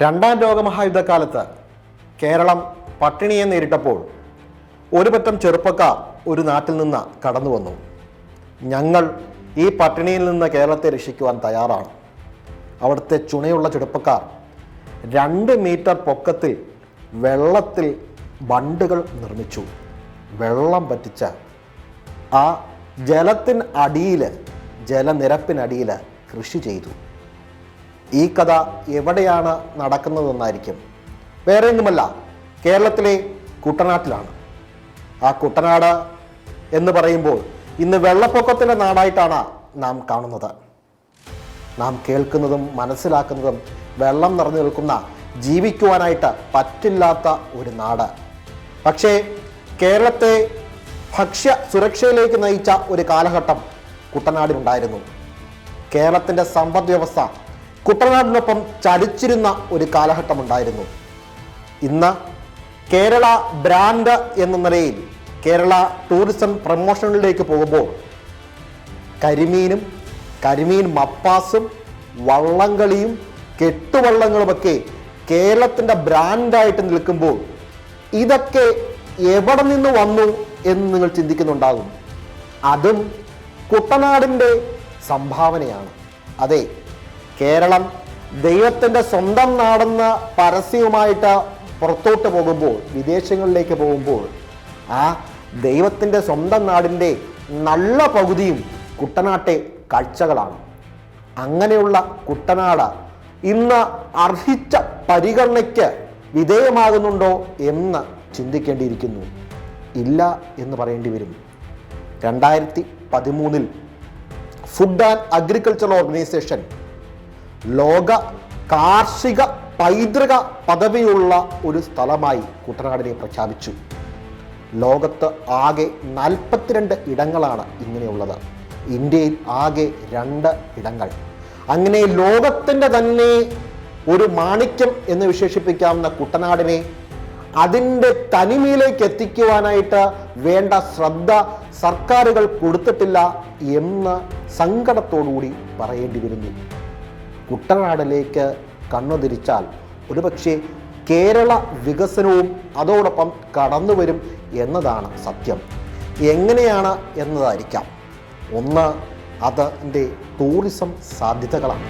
രണ്ടാം ലോകമഹായുദ്ധകാലത്ത് കേരളം പട്ടിണിയെ നേരിട്ടപ്പോൾ ഒരു പറ്റം ചെറുപ്പക്കാർ ഒരു നാട്ടിൽ നിന്ന് കടന്നു വന്നു. ഞങ്ങൾ ഈ പട്ടിണിയിൽ നിന്ന് കേരളത്തെ രക്ഷിക്കുവാൻ തയ്യാറാണ്. അവിടുത്തെ ചുണയുള്ള ചെറുപ്പക്കാർ 2 മീറ്റർ പൊക്കത്തിൽ വെള്ളത്തിൽ ബണ്ടുകൾ നിർമ്മിച്ചു. വെള്ളം പറ്റിച്ച ആ ജലനിരപ്പിനടിയിൽ കൃഷി ചെയ്തു. ഈ കഥ എവിടെയാണ് നടക്കുന്നതെന്നായിരിക്കും. വേറെ ഒന്നുമല്ല, കേരളത്തിലെ കുട്ടനാട്ടിലാണ്. ആ കുട്ടനാട് എന്ന് പറയുമ്പോൾ ഇന്ന് വെള്ളപ്പൊക്കത്തിൻ്റെ നാടായിട്ടാണ് നാം കാണുന്നത്. നാം കേൾക്കുന്നതും മനസ്സിലാക്കുന്നതും വെള്ളം നിറഞ്ഞു നിൽക്കുന്ന, ജീവിക്കുവാനായിട്ട് പറ്റില്ലാത്ത ഒരു നാട്. പക്ഷേ കേരളത്തെ ഭക്ഷ്യ സുരക്ഷയിലേക്ക് നയിച്ച ഒരു കാലഘട്ടം കുട്ടനാടിനുണ്ടായിരുന്നു. കേരളത്തിൻ്റെ സമ്പദ് വ്യവസ്ഥ കുട്ടനാടിനൊപ്പം ചലിച്ചിരുന്ന ഒരു കാലഘട്ടമുണ്ടായിരുന്നു. ഇന്ന് കേരള ബ്രാൻഡ് എന്ന നിലയിൽ കേരള ടൂറിസം പ്രമോഷനിലേക്ക് പോകുമ്പോൾ കരിമീൻ മപ്പാസും വള്ളംകളിയും കെട്ടുവള്ളങ്ങളുമൊക്കെ കേരളത്തിൻ്റെ ബ്രാൻഡായിട്ട് നിൽക്കുമ്പോൾ ഇതൊക്കെ എവിടെ നിന്ന് വന്നു എന്ന് നിങ്ങൾ ചിന്തിക്കുന്നുണ്ടാകും. അതും കുട്ടനാടിൻ്റെ സംഭാവനയാണ്. അതെ, കേരളം ദൈവത്തിൻ്റെ സ്വന്തം നാടെന്ന പരസ്യവുമായിട്ട് പുറത്തോട്ട് പോകുമ്പോൾ, വിദേശങ്ങളിലേക്ക് പോകുമ്പോൾ, ആ ദൈവത്തിൻ്റെ സ്വന്തം നാടിൻ്റെ നല്ല പകുതിയും കുട്ടനാട്ടെ കാഴ്ചകളാണ്. അങ്ങനെയുള്ള കുട്ടനാട് ഇന്ന് അർഹിച്ച പരിഗണനയ്ക്ക് വിധേയമാകുന്നുണ്ടോ എന്ന് ചിന്തിക്കേണ്ടിയിരിക്കുന്നു. ഇല്ല എന്ന് പറയേണ്ടി വരും. 2013 ഫുഡ് ആൻഡ് അഗ്രികൾച്ചർ ഓർഗനൈസേഷൻ ലോക കാർഷിക പൈതൃക പദവിയുള്ള ഒരു സ്ഥലമായി കുട്ടനാടിനെ പ്രഖ്യാപിച്ചു. ലോകത്ത് ആകെ 42 ഇടങ്ങളാണ് ഇങ്ങനെയുള്ളത്. ഇന്ത്യയിൽ ആകെ 2 ഇടങ്ങൾ. അങ്ങനെ ലോകത്തിൻ്റെ തന്നെ ഒരു മാണിക്യം എന്ന് വിശേഷിപ്പിക്കാവുന്ന കുട്ടനാടിനെ അതിൻ്റെ തനിമയിലേക്ക് എത്തിക്കുവാനായിട്ട് വേണ്ട ശ്രദ്ധ സർക്കാരുകൾ കൊടുത്തിട്ടില്ല എന്ന് സങ്കടത്തോടുകൂടി പറയേണ്ടി വരുന്നു. കുട്ടനാടിലേക്ക് കണ്ണുതിരിച്ചാൽ ഒരുപക്ഷെ കേരള വികസനവും അതോടൊപ്പം കടന്നു വരും എന്നതാണ് സത്യം. എങ്ങനെയാണ് എന്നതായിരിക്കാം. ഒന്ന്, അതിൻ്റെ ടൂറിസം സാധ്യതകളാണ്.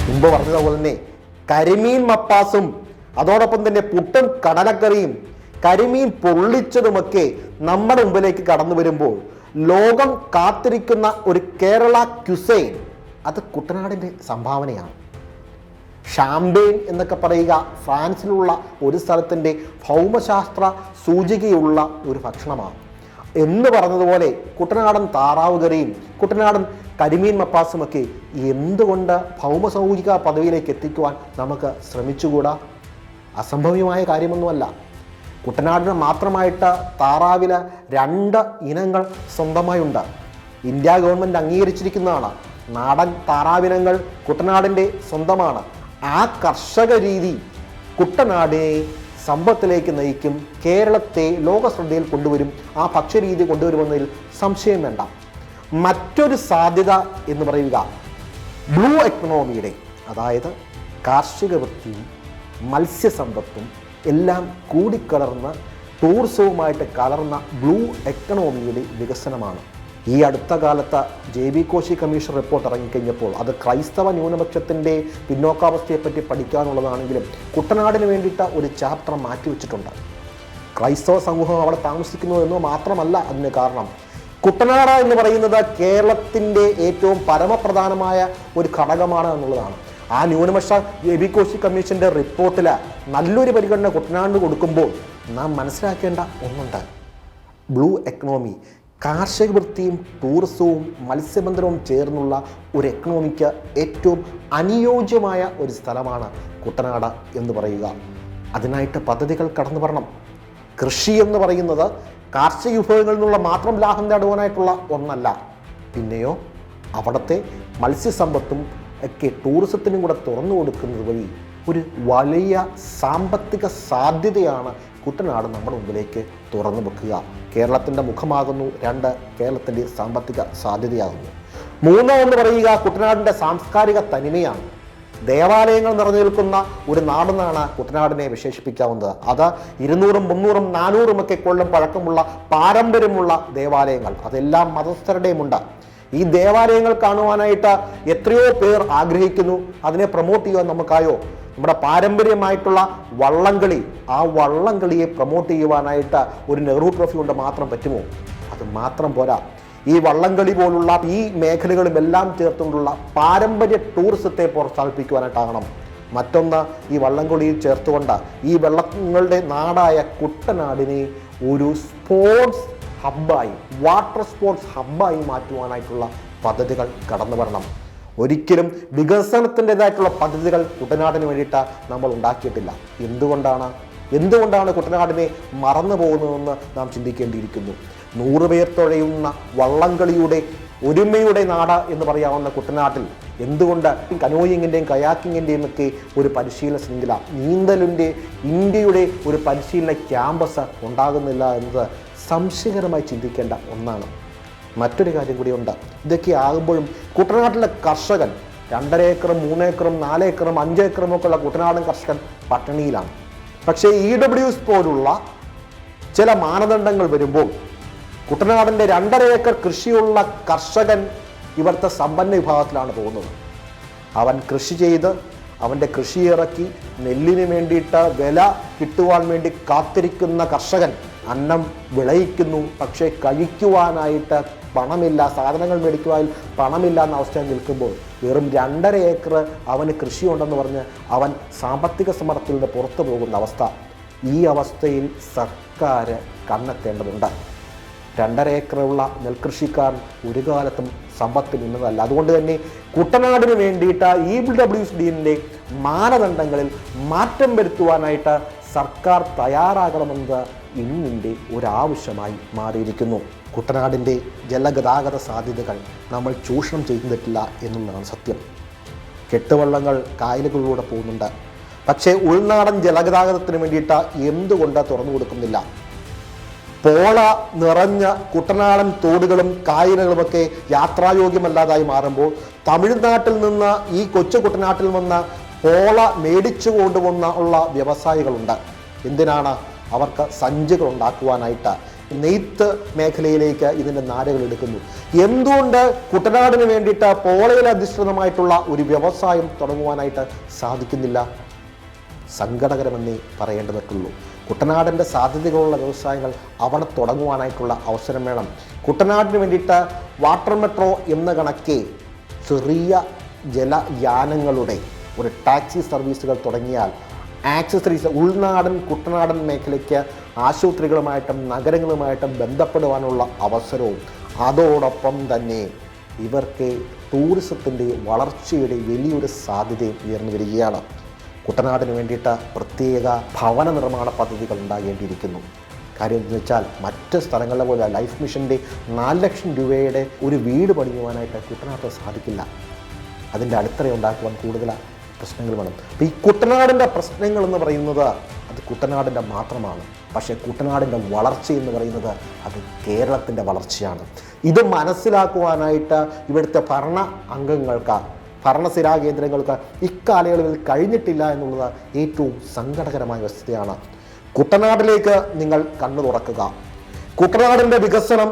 മുമ്പ് പറഞ്ഞതുപോലെ തന്നെ കരിമീൻ മപ്പാസും അതോടൊപ്പം തന്നെ പുട്ടും കടലക്കറിയും കരിമീൻ പൊള്ളിച്ചതുമൊക്കെ നമ്മുടെ മുമ്പിലേക്ക് കടന്നു വരുമ്പോൾ ലോകം കാത്തിരിക്കുന്ന ഒരു കേരള ക്യുസൈൻ, അത് കുട്ടനാടിൻ്റെ സംഭാവനയാണ്. ഷാംപെയിൻ എന്നൊക്കെ പറയുക ഫ്രാൻസിലുള്ള ഒരു സ്ഥലത്തിൻ്റെ ഭൗമശാസ്ത്ര സൂചികയുള്ള ഒരു ഭക്ഷണമാണ്. എന്ന് പറഞ്ഞതുപോലെ കുട്ടനാടൻ താറാവ് കറിയും കുട്ടനാടൻ കരിമീൻ മപ്പാസുമൊക്കെ എന്തുകൊണ്ട് ഭൗമസൗചിക പദവിയിലേക്ക് എത്തിക്കുവാൻ നമുക്ക് ശ്രമിച്ചുകൂടാ? അസംഭവ്യമായ കാര്യമൊന്നുമല്ല. കുട്ടനാടിന് മാത്രമായിട്ട് താറാവില് 2 ഇനങ്ങൾ സ്വന്തമായുണ്ട്. India government അംഗീകരിച്ചിരിക്കുന്നതാണ്. നാടൻ താറാവിനങ്ങൾ കുട്ടനാടിൻ്റെ സ്വന്തമാണ്. ആ കർഷക രീതി കുട്ടനാടിനെ സമ്പത്തിലേക്ക് നയിക്കും. കേരളത്തെ ലോകശ്രദ്ധയിൽ കൊണ്ടുവരും. ആ ഭക്ഷ്യരീതി കൊണ്ടുവരുമെന്നതിൽ സംശയം വേണ്ട. മറ്റൊരു സാധ്യത എന്ന് പറയുക ബ്ലൂ എക്കണോമിയുടെ, അതായത് കാർഷിക വൃത്തിയും മത്സ്യസമ്പത്തും എല്ലാം കൂടിക്കലർന്ന് ടൂറിസവുമായിട്ട് കലർന്ന ബ്ലൂ എക്കണോമിയുടെ വികസനമാണ്. ഈ അടുത്ത കാലത്ത് JB കോശി കമ്മീഷൻ റിപ്പോർട്ട് ഇറങ്ങിക്കഴിഞ്ഞപ്പോൾ അത് ക്രൈസ്തവ ന്യൂനപക്ഷത്തിൻ്റെ പിന്നോക്കാവസ്ഥയെപ്പറ്റി പഠിക്കാനുള്ളതാണെങ്കിലും കുട്ടനാടിന് വേണ്ടിയിട്ട് ഒരു ചാപ്റ്റർ മാറ്റിവെച്ചിട്ടുണ്ട്. ക്രൈസ്തവ സമൂഹം അവിടെ താമസിക്കുന്നു എന്ന് മാത്രമല്ല അതിന് കാരണം. കുട്ടനാട് എന്ന് പറയുന്നത് കേരളത്തിൻ്റെ ഏറ്റവും പരമപ്രധാനമായ ഒരു ഘടകമാണ് എന്നുള്ളതാണ്. ആ ന്യൂനപക്ഷ JB കോശി കമ്മീഷൻ്റെ റിപ്പോർട്ടിൽ നല്ലൊരു പരിഗണന കുട്ടനാടിന് കൊടുക്കുമ്പോൾ നാം മനസ്സിലാക്കേണ്ട ഒന്നുണ്ട്. ബ്ലൂ എക്കണോമി, കാർഷിക വൃത്തിയും ടൂറിസവും മത്സ്യബന്ധനവും ചേർന്നുള്ള ഒരു എക്കണോമിക്ക് ഏറ്റവും അനുയോജ്യമായ ഒരു സ്ഥലമാണ് കുട്ടനാട് എന്ന് പറയുക. അതിനായിട്ട് പദ്ധതികൾ കടന്നു വരണം. കൃഷി എന്ന് പറയുന്നത് കാർഷിക വിഭവങ്ങളിൽ നിന്നുള്ള മാത്രം ലാഭം നേടുവാനായിട്ടുള്ള ഒന്നല്ല. പിന്നെയോ അവിടുത്തെ മത്സ്യസമ്പത്തും ഒക്കെ ടൂറിസത്തിനും കൂടെ തുറന്നു കൊടുക്കുന്നത് വഴി ഒരു വലിയ സാമ്പത്തിക സാധ്യതയാണ് കുട്ടനാട് നമ്മുടെ മുമ്പിലേക്ക് തുറന്നു വെക്കുക. കേരളത്തിൻ്റെ മുഖമാകുന്നു. 2, കേരളത്തിൻ്റെ സാമ്പത്തിക സാധ്യതയാകുന്നു. 3 എന്ന് പറയുക കുട്ടനാടിൻ്റെ സാംസ്കാരിക തനിമയാണ്. ദേവാലയങ്ങൾ നിറഞ്ഞു നിൽക്കുന്ന ഒരു നാടെന്നാണ് കുട്ടനാടിനെ വിശേഷിപ്പിക്കാവുന്നത്. അത് 200, 300, 400 ഒക്കെ കൊല്ലം പഴക്കമുള്ള പാരമ്പര്യമുള്ള ദേവാലയങ്ങൾ, അതെല്ലാം മതസ്ഥരുടെയുമുണ്ട്. ഈ ദേവാലയങ്ങൾ കാണുവാനായിട്ട് എത്രയോ പേർ ആഗ്രഹിക്കുന്നു. അതിനെ പ്രൊമോട്ട് ചെയ്യുവാൻ നമുക്കായോ? നമ്മുടെ പാരമ്പര്യമായിട്ടുള്ള വള്ളംകളി, ആ വള്ളംകളിയെ പ്രൊമോട്ട് ചെയ്യുവാനായിട്ട് ഒരു നെഹ്റു ട്രോഫി കൊണ്ട് മാത്രം പറ്റുമോ? അത് മാത്രം പോരാ. ഈ വള്ളംകളി പോലുള്ള ഈ മേഖലകളും എല്ലാം ചേർത്തുകൊണ്ടുള്ള പാരമ്പര്യ ടൂറിസത്തെ പ്രോത്സാഹിപ്പിക്കുവാനായിട്ടാകണം. മറ്റൊന്ന്, ഈ വള്ളംകളിയിൽ ചേർത്തുകൊണ്ട് ഈ വെള്ളങ്ങളുടെ നാടായ കുട്ടനാടിനെ ഒരു സ്പോർട്സ് ഹബ്ബായി, വാട്ടർ സ്പോർട്സ് ഹബ്ബായി മാറ്റുവാനായിട്ടുള്ള പദ്ധതികൾ കടന്നു വരണം. ഒരിക്കലും വികസനത്തിൻ്റെതായിട്ടുള്ള പദ്ധതികൾ കുട്ടനാടിന് വേണ്ടിയിട്ട് നമ്മൾ ഉണ്ടാക്കിയിട്ടില്ല. എന്തുകൊണ്ടാണ് കുട്ടനാടിനെ മറന്നു പോകുന്നതെന്ന് നാം ചിന്തിക്കേണ്ടിയിരിക്കുന്നു. 100 പേർ തുഴയുന്ന വള്ളംകളിയുടെ ഒരുമയുടെ നാട് എന്ന് പറയാവുന്ന കുട്ടനാട്ടിൽ എന്തുകൊണ്ട് കനോയിങ്ങിൻ്റെയും കയാക്കിങ്ങിൻ്റെയും ഒക്കെ ഒരു പരിശീലന ശൃംഖല, നീന്തലിൻ്റെ ഇന്ത്യയുടെ ഒരു പരിശീലന ക്യാമ്പസ് ഉണ്ടാകുന്നില്ല എന്നത് സംശയകരമായി ചിന്തിക്കേണ്ട ഒന്നാണ്. മറ്റൊരു കാര്യം കൂടിയുണ്ട്. ഇതൊക്കെ ആകുമ്പോഴും കുട്ടനാട്ടിലെ കർഷകൻ 2.5 ഏക്കറും 3 ഏക്കറും 4 ഏക്കറും 5 ഏക്കറും ഒക്കെ ഉള്ള കുട്ടനാടൻ കർഷകൻ പട്ടിണിയിലാണ്. പക്ഷേ EWS പോലുള്ള ചില മാനദണ്ഡങ്ങൾ വരുമ്പോൾ കുട്ടനാടിൻ്റെ 2.5 ഏക്കർ കൃഷിയുള്ള കർഷകൻ ഇവിടുത്തെ സമ്പന്ന വിഭാഗത്തിലാണ് പോകുന്നത്. അവൻ കൃഷി ചെയ്ത് അവൻ്റെ കൃഷി ഇറക്കി നെല്ലിന് വേണ്ടിയിട്ട് വില കിട്ടുവാൻ വേണ്ടി കാത്തിരിക്കുന്ന കർഷകൻ അന്നം വിളയിക്കുന്നു. പക്ഷേ കഴിക്കുവാനായിട്ട് പണമില്ല, സാധനങ്ങൾ മേടിക്കുവാൻ പണമില്ല എന്ന അവസ്ഥയിൽ നിൽക്കുമ്പോൾ വെറും 2.5 ഏക്കർ അവന് കൃഷിയുണ്ടെന്ന് പറഞ്ഞ് അവൻ സാമ്പത്തിക സമ്മർദ്ദത്തിൽ നിന്ന് പുറത്തു പോകുന്ന അവസ്ഥ. ഈ അവസ്ഥയിൽ സർക്കാർ കണ്ണെത്തേണ്ടതുണ്ട്. 2.5 ഏക്കറുള്ള നെൽകൃഷിക്കാരൻ ഒരു കാലത്തും സമ്പത്തിൽ നിന്നതല്ല. അതുകൊണ്ട് തന്നെ കുട്ടനാടിന് വേണ്ടിയിട്ട് EWSDൻ്റെ മാനദണ്ഡങ്ങളിൽ മാറ്റം വരുത്തുവാനായിട്ട് സർക്കാർ തയ്യാറാകണമെന്നത് ഇന്നിൻ്റെ ഒരാവശ്യമായി മാറിയിരിക്കുന്നു. കുട്ടനാടിൻ്റെ ജലഗതാഗത സാധ്യതകൾ നമ്മൾ ചൂഷണം ചെയ്തിട്ടില്ല എന്നുള്ളതാണ് സത്യം. കെട്ടുവള്ളങ്ങൾ കായലുകളിലൂടെ പോകുന്നുണ്ട്. പക്ഷേ ഉൾനാടൻ ജലഗതാഗതത്തിന് വേണ്ടിയിട്ട് എന്തുകൊണ്ട് തുറന്നു കൊടുക്കുന്നില്ല? പോള നിറഞ്ഞ കുട്ടനാടൻ തോടുകളും കായലുകളുമൊക്കെ യാത്രായോഗ്യമല്ലാതായി മാറുമ്പോൾ തമിഴ്നാട്ടിൽ നിന്ന് ഈ കൊച്ചു കുട്ടനാട്ടിൽ നിന്ന് പോള മേടിച്ചു കൊണ്ടുവന്ന ഉള്ള വ്യവസായികളുണ്ട്. എന്തിനാണ്? അവർക്ക് സഞ്ചികൾ ഉണ്ടാക്കുവാനായിട്ട്. നെയ്ത്ത് മേഖലയിലേക്ക് ഇതിൻ്റെ നാരുകൾ എടുക്കുന്നു. എന്തുകൊണ്ട് കുട്ടനാടിന് വേണ്ടിയിട്ട് പോളയിൽ അധിഷ്ഠിതമായിട്ടുള്ള ഒരു വ്യവസായം തുടങ്ങുവാനായിട്ട് സാധിക്കുന്നില്ല? സങ്കടകരമെന്നേ പറയേണ്ടതുള്ളൂ. കുട്ടനാടിൻ്റെ സാധ്യതകളുള്ള വ്യവസായങ്ങൾ അവിടെ തുടങ്ങുവാനായിട്ടുള്ള അവസരം വേണം. കുട്ടനാടിന് വേണ്ടിയിട്ട് വാട്ടർ മെട്രോ എന്ന കണക്കെ ചെറിയ ജലയാനങ്ങളുടെ ഒരു ടാക്സി സർവീസുകൾ തുടങ്ങിയാൽ ആക്സസറീസ് ഉൾനാടൻ കുട്ടനാടൻ മേഖലയ്ക്ക് ആശുപത്രികളുമായിട്ടും നഗരങ്ങളുമായിട്ടും ബന്ധപ്പെടുവാനുള്ള അവസരവും അതോടൊപ്പം തന്നെ ഇവർക്ക് ടൂറിസത്തിൻ്റെ വളർച്ചയുടെ വലിയൊരു സാധ്യതയും ഉയർന്നു വരികയാണ്. കുട്ടനാടിന് വേണ്ടിയിട്ട് പ്രത്യേക ഭവന നിർമ്മാണ പദ്ധതികൾ ഉണ്ടാകേണ്ടിയിരിക്കുന്നു. കാര്യം എന്ന് വെച്ചാൽ മറ്റ് സ്ഥലങ്ങളിലെ പോലെ ലൈഫ് മിഷൻ്റെ 4 ലക്ഷം രൂപയുടെ ഒരു വീട് പണിയുവാനായിട്ട് കുട്ടനാട്ടിൽ സാധിക്കില്ല. അതിൻ്റെ അടിത്തറ ഉണ്ടാക്കുവാൻ കൂടുതൽ പ്രശ്നങ്ങൾ വേണം. അപ്പോൾ ഈ കുട്ടനാടിൻ്റെ പ്രശ്നങ്ങൾ എന്ന് പറയുന്നത് അത് കുട്ടനാടിൻ്റെ മാത്രമാണ്. പക്ഷേ കുട്ടനാടിൻ്റെ വളർച്ച എന്ന് പറയുന്നത് അത് കേരളത്തിൻ്റെ വളർച്ചയാണ്. ഇത് മനസ്സിലാക്കുവാനായിട്ട് ഇവിടുത്തെ ഭരണ അംഗങ്ങൾക്ക്, ഭരണസിരാ കേന്ദ്രങ്ങൾക്ക് ഇക്കാലയളവിൽ കഴിഞ്ഞിട്ടില്ല എന്നുള്ളത് ഏറ്റവും സങ്കടകരമായ വസ്തുതയാണ്. കുട്ടനാട്ടിലേക്ക് നിങ്ങൾ കണ്ണു തുറക്കുക. കുട്ടനാടിൻ്റെ വികസനം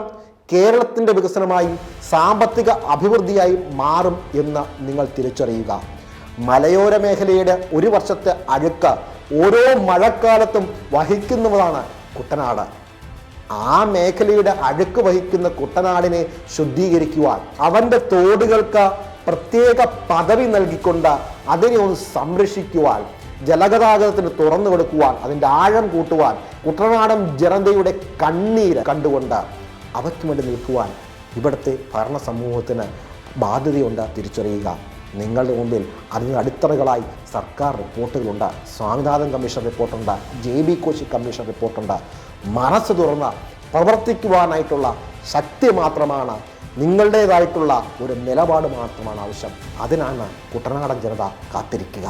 കേരളത്തിൻ്റെ വികസനമായി സാമ്പത്തിക അഭിവൃദ്ധിയായി മാറും എന്ന് നിങ്ങൾ തിരിച്ചറിയുക. മലയോര മേഖലയുടെ ഒരു വർഷത്തെ അഴുക്ക് ഓരോ മഴക്കാലത്തും വഹിക്കുന്നതാണ് കുട്ടനാട്. ആ മേഖലയുടെ അഴുക്ക് വഹിക്കുന്ന കുട്ടനാടിനെ ശുദ്ധീകരിക്കുവാൻ, അവൻ്റെ തോടുകൾക്ക് പ്രത്യേക പദവി നൽകിക്കൊണ്ട് അതിനെ ഒന്ന് സംരക്ഷിക്കുവാൻ, ജലഗതാഗതത്തിന് തുറന്നു കൊടുക്കുവാൻ, അതിൻ്റെ ആഴം കൂട്ടുവാൻ, കുട്ടനാടൻ ജനതയുടെ കണ്ണീര് കണ്ടുകൊണ്ട് അവയ്ക്ക് വേണ്ടി നിൽക്കുവാൻ ഇവിടുത്തെ ഭരണ സമൂഹത്തിന് ബാധ്യതയുണ്ട്. തിരിച്ചറിയുക. നിങ്ങളുടെ മുമ്പിൽ അതിന് അടിത്തറകളായി സർക്കാർ റിപ്പോർട്ടുകളുണ്ട്. സ്വാമിനാഥൻ കമ്മീഷൻ റിപ്പോർട്ടുണ്ട്, JB കോശി കമ്മീഷൻ റിപ്പോർട്ടുണ്ട്. മനസ്സ് തുറന്ന് പ്രവർത്തിക്കുവാനായിട്ടുള്ള ശക്തി മാത്രമാണ്, നിങ്ങളുടേതായിട്ടുള്ള ഒരു നിലപാട് മാത്രമാണ് ആവശ്യം. അതിനാണ് കുട്ടനാടൻ ജനത കാത്തിരിക്കുക.